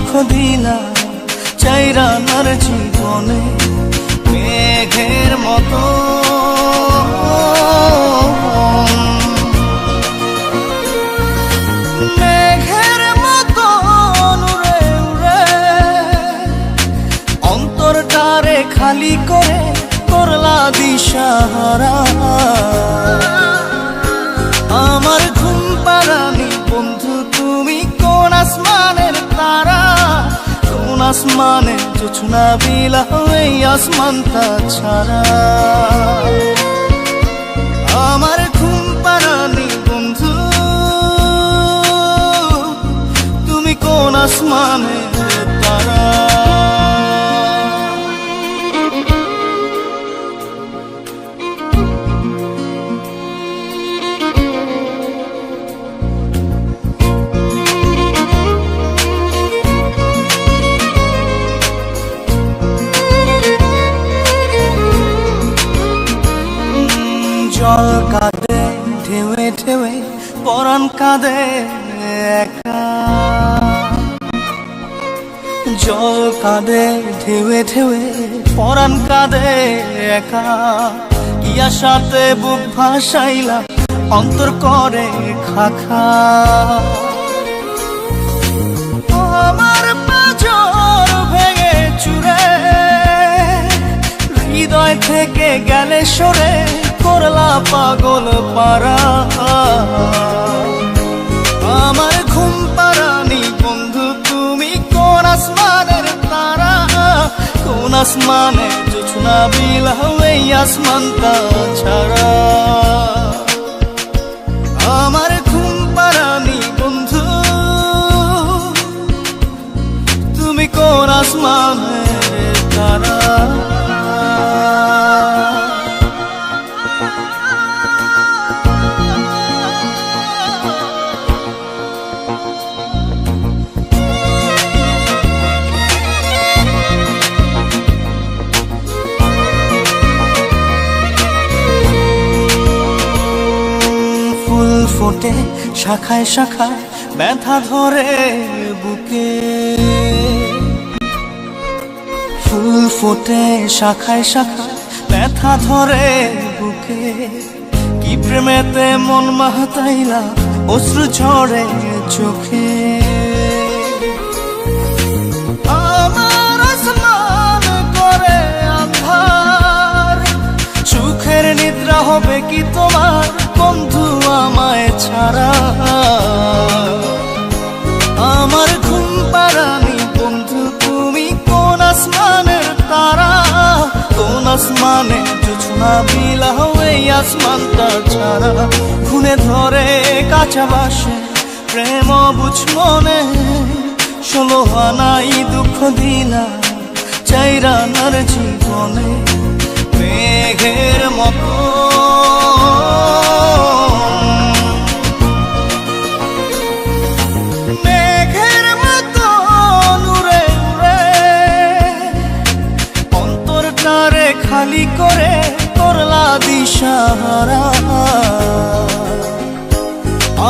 দুঃখ দিলা চাইরানার জীবনে মেঘের মতো মেঘের মতো উড়ে উড়ে অন্তরটারে খালি করে করলা দিশাহারা আমার ঘুম পাড়ানি বন্ধু তুমি কোন আসমানের তারা কোন আসমানে জোছনা বিলা এই আসমানটা ছাড়া আমার ঘুম পাড়ানি বন্ধু তুমি কোন আসমানের তারা জল কাঁদে ঢেউে ঢেউে পরাণ কাঁদে একা জল কাঁদে ঢেউে ঢেউে পরাণ কাঁদে একা কি আশাতে বুক ভাসাইলা অন্তর করে খাখা আমার পাঁজর ভেঙে চুরে হৃদয় থেকে গেলে সরে করলা পাগল পারা আমার ঘুম পাড়ানি বন্ধু তুমি কোন আসমানের তারা কোন আসমানে জোছনা বিলা এই আসমানটা ছাড়া আমার ঘুম পাড়ানি বন্ধু তুমি কোন আসমানের তারা ফোটে শাখায় শাখায় ব্যথা ধরে বুকে ফুল ফোটে শাখায় শাখায় ব্যথা ধরে বুকে কি প্রেমেতে মন মাতাইলা অশ্রু ঝরে চোখে আমার আসমান করে আন্ধার সুখের নিদ্রা হবে কি তোমার বন্ধু আমায় ছাড়া আমার ঘুম পাড়ানি বন্ধু তুমি কোন আসমানের তারা কোন আসমানে জোছনা বিলা এই আসমানটা ছাড়া খুনে ধরে কাঁচা বাসে প্রেম বুঝ মনে 16 আনাই দুঃখ দিলা চাইরানার জীবনে মেঘের মতো মেঘের মতো উড়ে উড়ে অন্তরটারে খালি করে করলা দিশাহারা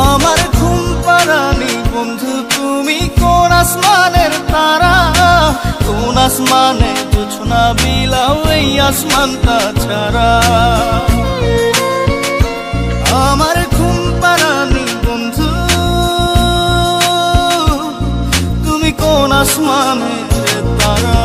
আমার ঘুম পাড়ানি বন্ধু তুমি কোন আসমানের তারা কোন আসমানে জোছনা বিলা এই আসমানটা ছাড়া আমার ঘুম পাড়ানি বন্ধু তুমি কোন আসমানের তারা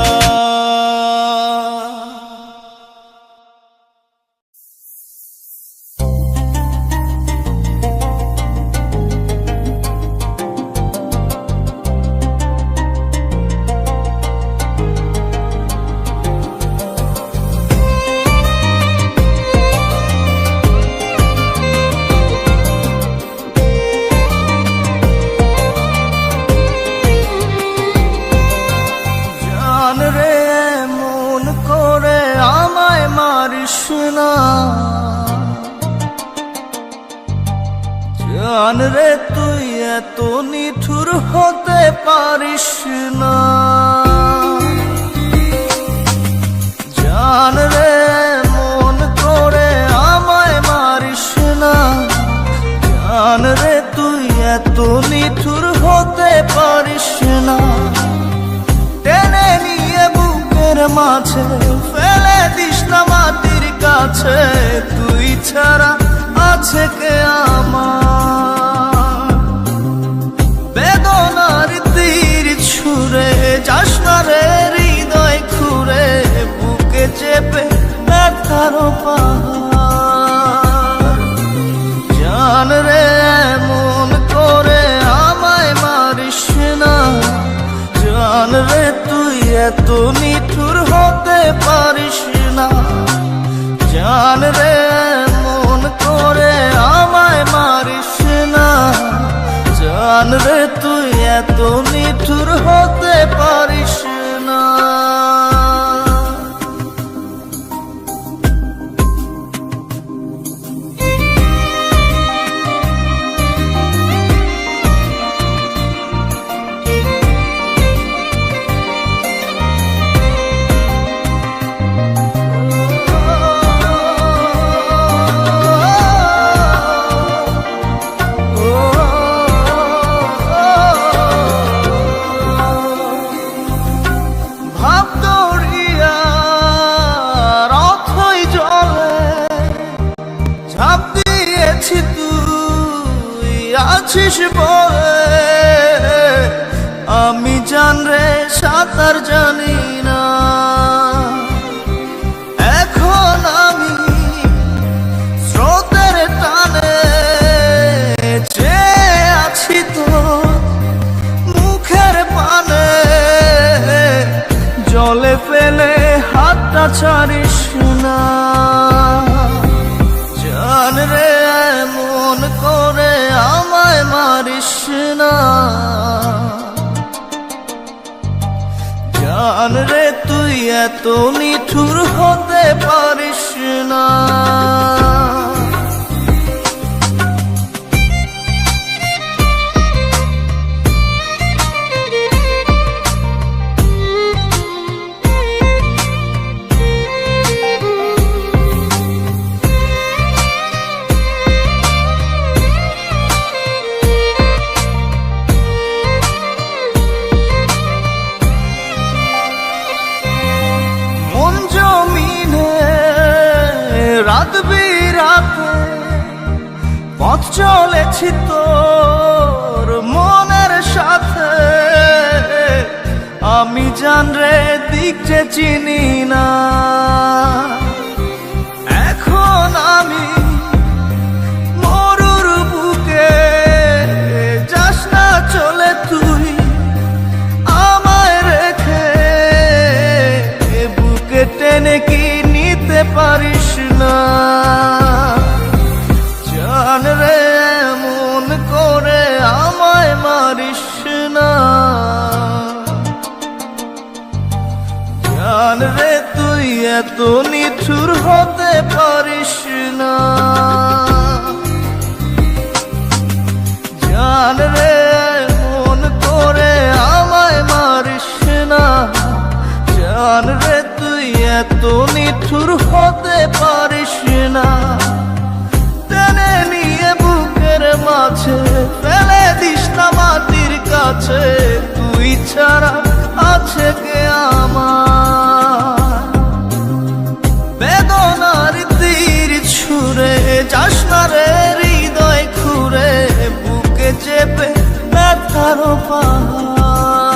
জান রে তুই এত নিঠুর হতে পারিস না জান রে মন করে আমায় মারিস না জান রে তুই এত নিঠুর হতে পারিস না মাঝে ফেলে দিস না মাটির কাছে, তুই ছাড়া আছে কে আমার? বেদনার তীর ছুঁড়ে যাস না রে হৃদয় খুঁড়ে, বুকে চেপে ব্যথার পাহাড়। জান রে এমন করে আমায় মারিস না, জান রে তুই এত নিঠুর হতে পারিস না। জান রে এমন করে আমায় মারিস না, জান রে তুই এত নিঠুর হতে পারিস না। আছিস বলে আমি জান রে সাঁতার জানি না, এখন আমি স্রোতের টানে চেয়ে আছি তো মুখের পানে। জলে ফেলে হাতটা ছাড়িস না, জান রে এমন করে আমায় মারিস না। জান রে তুই এত নিঠুর হতে পারিস না। রাত বিরাতে পথ চলেছি তোর মনের সাথে, আমি জান রে দিক যে চিনি না। এখন আমি মরুর বুকে, যাস না চলে তুই আমায় রেখে, বুকে টেনে কি নিতে পারিস না। জান রে এমন করে আমায় মারিস না, জান রে তুই এত নিঠুর হতে পারিস না। জান রে এমন করে আমায় মারিস না, জান রে তুই এত নিঠুর হতে পারিস না। টেনে নিয়ে বুকের মাঝে ফেলে দিস না মাটির কাছে, তুই ছাড়া আছে কে আমার? বেদনার তীর ছুঁড়ে যাস না রে হৃদয় খুঁড়ে, বুকে চেপে ব্যথার পাহাড়।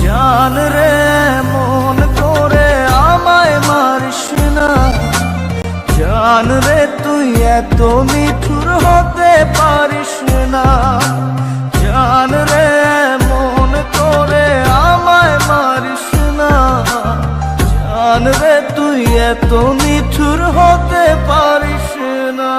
জান রে এমন করে আমায় মারিস না, জান রে তুই এত নিঠুর হতে পারিস না। জান রে এমন করে আমায় মারিস না, জান রে তুই এত নিঠুর হতে পারিস না।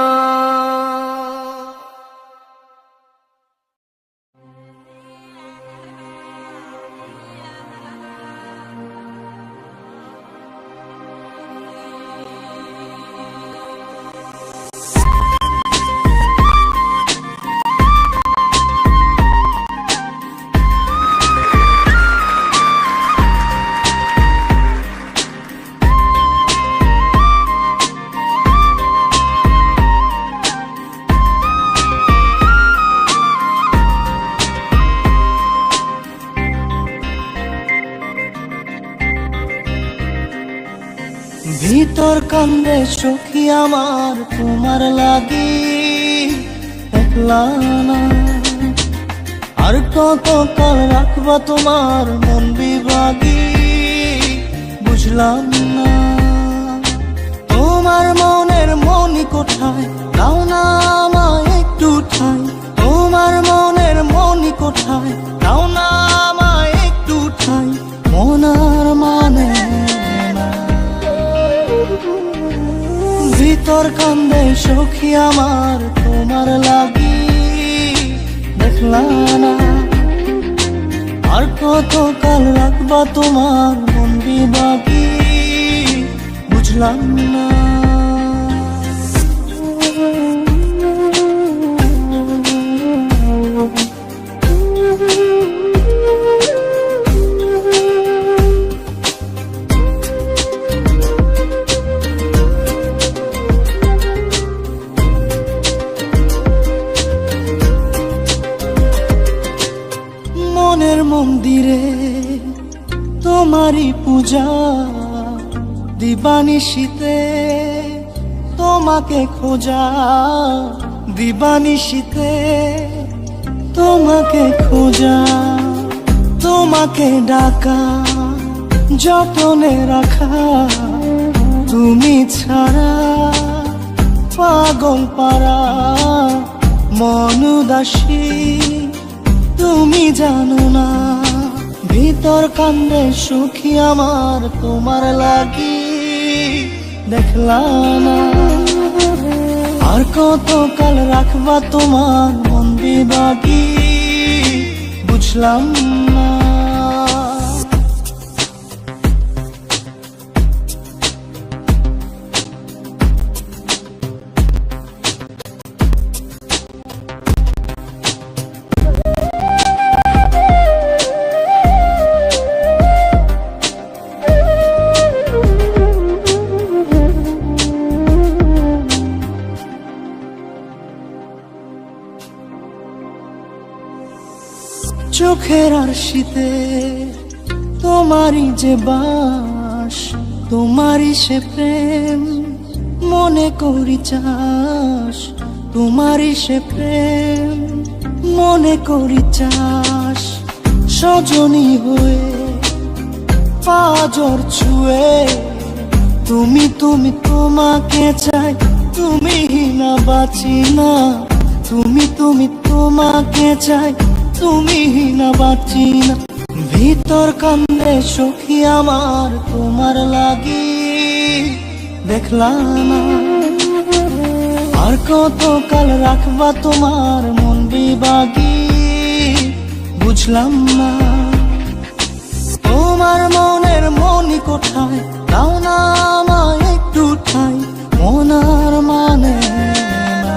ভিতর কান্দে সখী আমার তোমার লাগি একলা না। আর কত কাল রাখবা তোমার মন বিভাগী বুঝলাম না। তোমার মনের মনি কোথায় দাও না আমায় একটু ঠাই। তোমার মনের মনি কোথায় দাও না আমায় একটু ঠাই। মনার মানে না। ভিতর কান্দে সখী আমার তোমার লাগি দেখলা না। আর কত কাল রাখবা তোমার মন বিভাগী বুঝলাম না। মনের মন্দিরে তোমারই পূজা দিবানিশীতে তোমাকে খোঁজা। দিবানিশীতে তোমাকে খোঁজা। তোমাকে ডাকা যতনে রাখা। তুমি ছাড়া পাগল পারা মন উদাসী তুমি জানো না। ভিতর কান্দে সুখী আমার তোমার লাগি দেখলা না। আর কত কাল রাখবা তোমার মন বিভাগী বুঝলাম না। চোখের আরশিতে তোমারই যে বাস। তোমারই সে প্রেম মনে করি চাস। তোমারই সে প্রেম মনে করি চাস। সজনী হয়ে পাজর ছুঁয়ে তুমি তুমি তোমাকে চাই। তুমি না বাঁচি না। তুমি তুমি তোমাকে চাই। তুমি না বাঁচি না। ভিতর কান্দে সখী আমার তোমার লাগি দেখলা না। আর কত কাল রাখবা তোমার মন বিভাগী বুঝলাম না। তোমার মনের মনি কোথায় দাও না আমায় একটু ঠাই। মনার মানে না।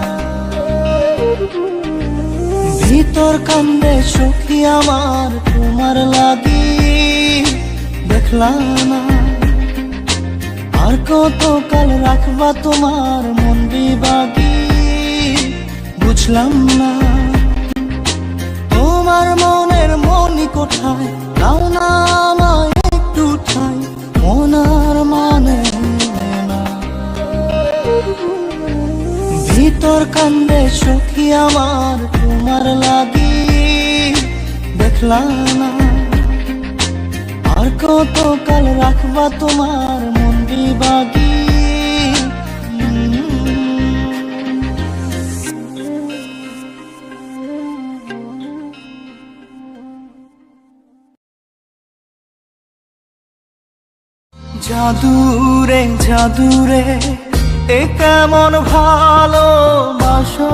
ভিতর কান্দে সখী আমার তোমার লাগি দেখলা না। আর কত কাল রাখবা তোমার মন বিভাগী বুঝলাম না। তোমার মনের মনি কোথায় দাও না আমায় একটু ঠাই। মনার মানে না। ভিতর কান্দে সখী আমার তোমার লাগি দেখলা না। আর কত কাল রাখবা তোমার মন বিভাগী। জাদুরে জাদুরে এ কেমন ভালোবাসা।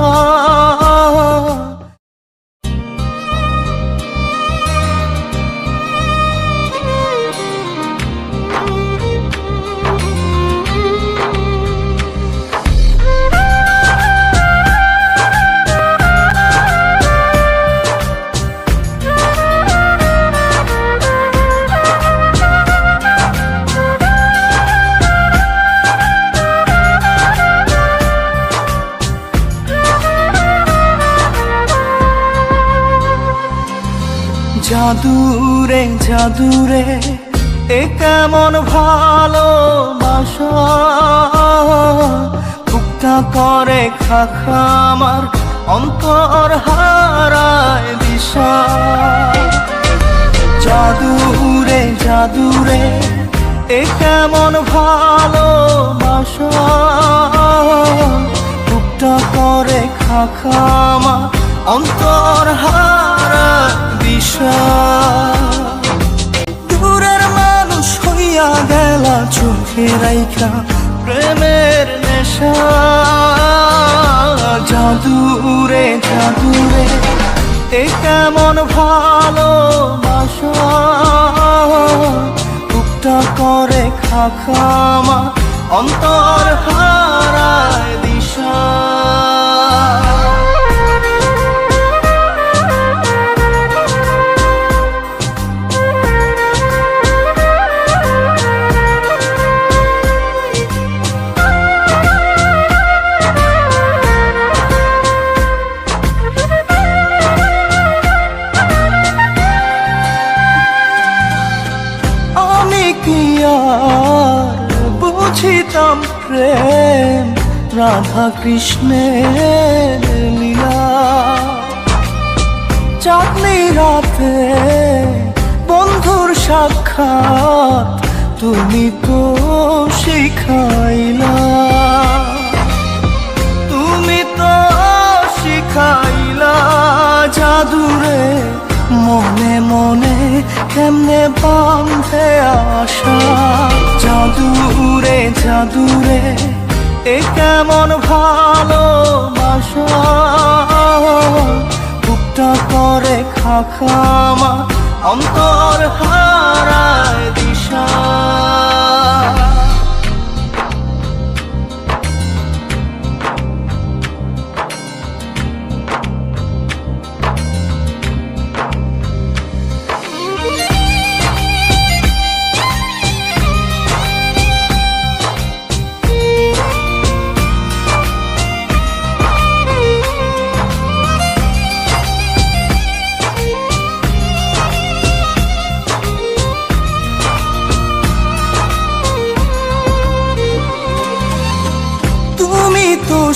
জাদুরে জাদুরে এ কেমন ভালোবাসা, বুকটা করে খাখা আমার অন্তর হারায় দিশা। জাদুরে জাদুরে এ কেমন ভালোবাসা, বুকটা করে খাখা আমার অন্তর হারায় দিশা। দূরের মানুষ হইয়া গেলা চোখে রাইখা প্রেমের নেশা। জাদুরে জাদুরে এ কেমন ভালোবাসা, বুকটা করে খাখা আমার অন্তর হারায় দিশা। বুঝিতাম প্রেম রাধা কৃষ্ণের লীলা, চাঁদনি রাতে বন্ধুর সাক্ষাৎ তুমি তো শিখাইলা, তুমি তো শিখাইলা। জাদুরে মনে মনে কেমনে বাঁধে আশা। জাদুরে জাদুরে এ কেমন ভালোবাসা, বুকটা করে খাখা আমার অন্তর হারায় দিশা।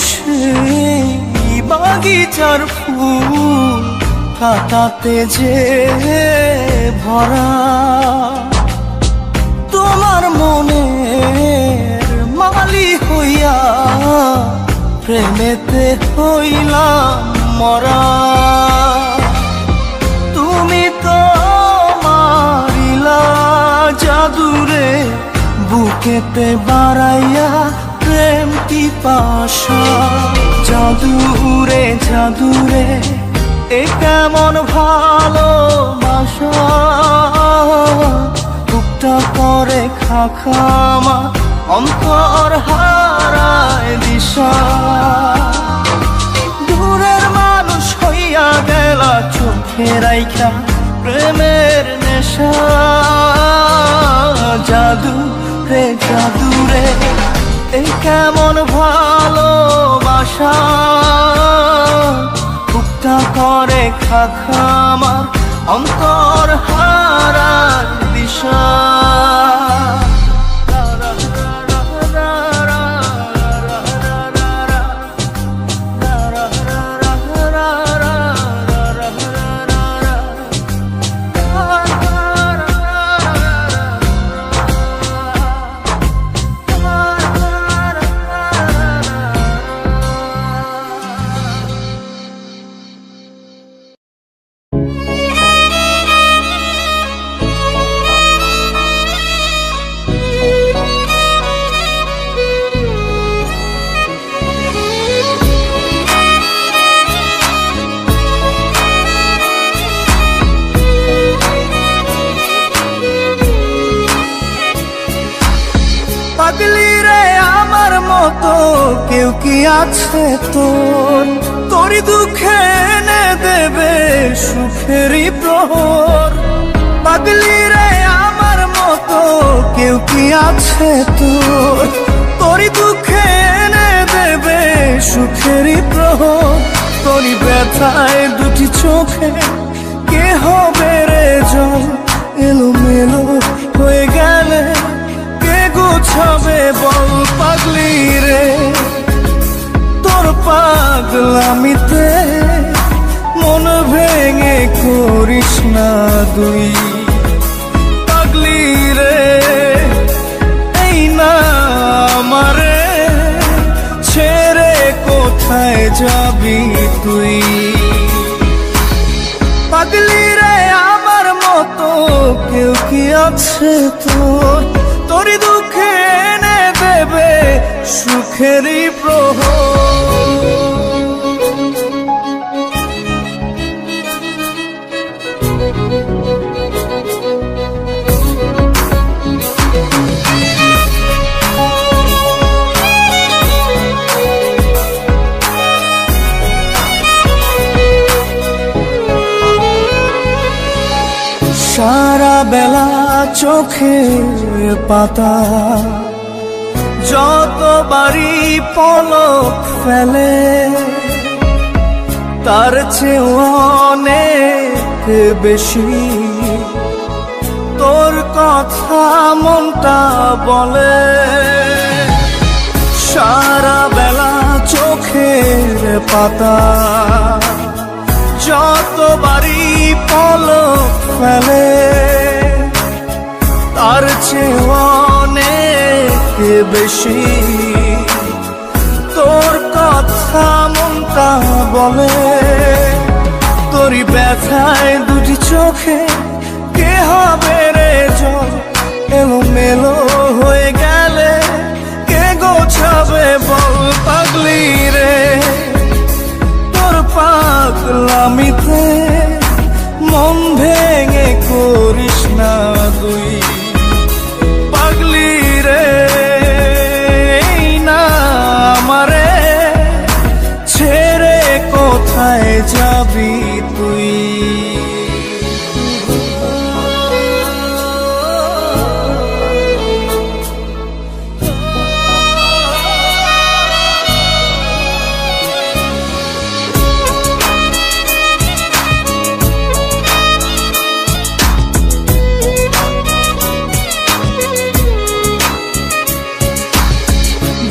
সেই বাগিচার ফুল কাটাতে যে ভরা, তোমার মনের মালি হইয়া প্রেমেতে হইলাম মরা। তুমি তো মারিলা জাদুরে বুকেতে বাড়াইয়া প্রেম পিপাসা। জাদুরে জাদুরে এ কেমন ভালোবাসা, বুকটা করে খাখা আমার অন্তর হারায় দিশা। দূরের মানুষ হইয়া গেলা চোখে রাইখা প্রেমের নেশা। জাদুরে জাদুরে এ কেমন ভালোবাসা, বুকটা করে খাখা আমার অন্তর হারায় দিশা। পাগলি রে আমার মতো কেউ কি আছে তোর, তোরই দুঃখে এনে দেবে সুখেরই প্রহর। পাগলি রে আমার মতো কেউ কি আছে তোর, তোরই দুঃখে এনে দেবে সুখেরই প্রহর। তোরই ব্যথায় দুটি চোখে কে হবে রে জল, এলোমেলো হয়ে গেল দুই। পাগলি রে এই না আমারে ছেড়ে কোথায় যাবি তুই। পাগলি রে আমার মতো কেউ কি আছে তোর, তোরই দুঃখে এনে দেবে সুখেরই প্রহর। সারা বেলা চোখের পাতা যতবারই পলক ফেলে, তার চেয়ে অনেক বেশি তোর কথা মনটা বলে। সারা বেলা চোখের পাতা যতবারই পলক ফেলে, তার চেয়ে অনেক বেশি তোর কথা মনটা বলে। তোরই ব্যথায় দুটি চোখে কে হবে রে জল, এলোমেলো হয়ে গেলে কে গোছাবে বল। পাগলি রে তোর পাগলামিতে মন ভেঙে করিস না দুই। পাগলি রে এই না আমারে ছেড়ে কোথায় যাবি তুই।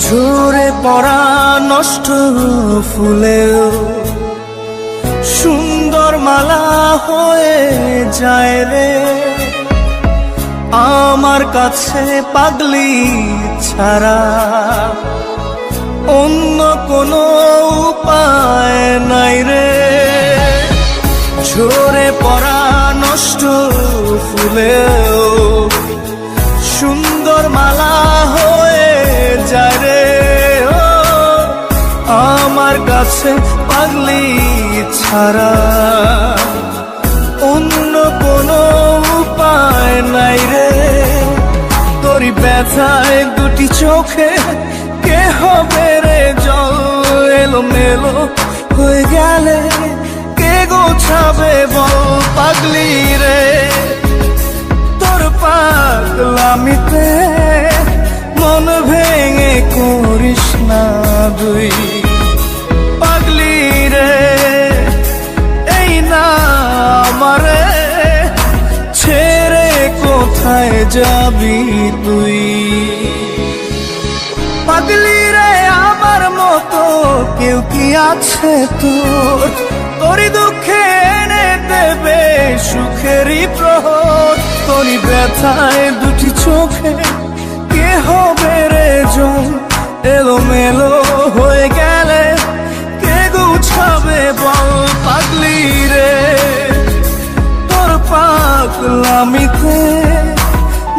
ঝরে পড়া নষ্ট ফুলেও সুন্দর মালা হয়ে যায় রে আমার কাছে। পাগলি ছাড়া অন্য কোনো উপায় নাই রে। ঝরে পড়া নষ্ট ফুলেও সুন্দর মালা হয়ে যায় রে আমার কাছে। পাগলি ছাড়া অন্য কোনো উপায় নাই রে। তোরই ব্যথায় দুটি চোখে কে হবে রে জল, এলোমেলো হয়ে গেলে কে গোছাবে বল। পাগলি রে তোর পাগলামিতে মন ভেঙে করিস না দুই। পাগলি রে এই না আমারে ছেড়ে কোথায় যাবি তুই। পাগলি রে আমার মতো কেউ কি আছে তোর, তোরই দুঃখে এনে দেবে সুখেরই প্রহর। তোরই ব্যথায় দুটি চোখে কে হবে রে জল, এলোমেলো হয়ে গেলে কে গুছাবে বল। পাগলি রে তোর পাগলামিতে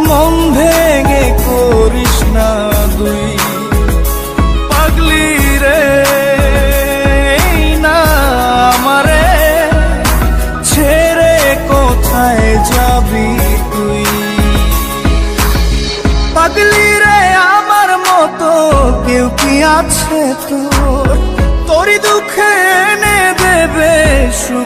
মন ভেঙে করিস না দুই। পাগলি রে এই না আমারে ছেড়ে কোথায় যাবি তুই। পাগলি রে আমার মতো কেউ কি আছে তোর, তোরই দুঃখে এনে দেবে সুখ।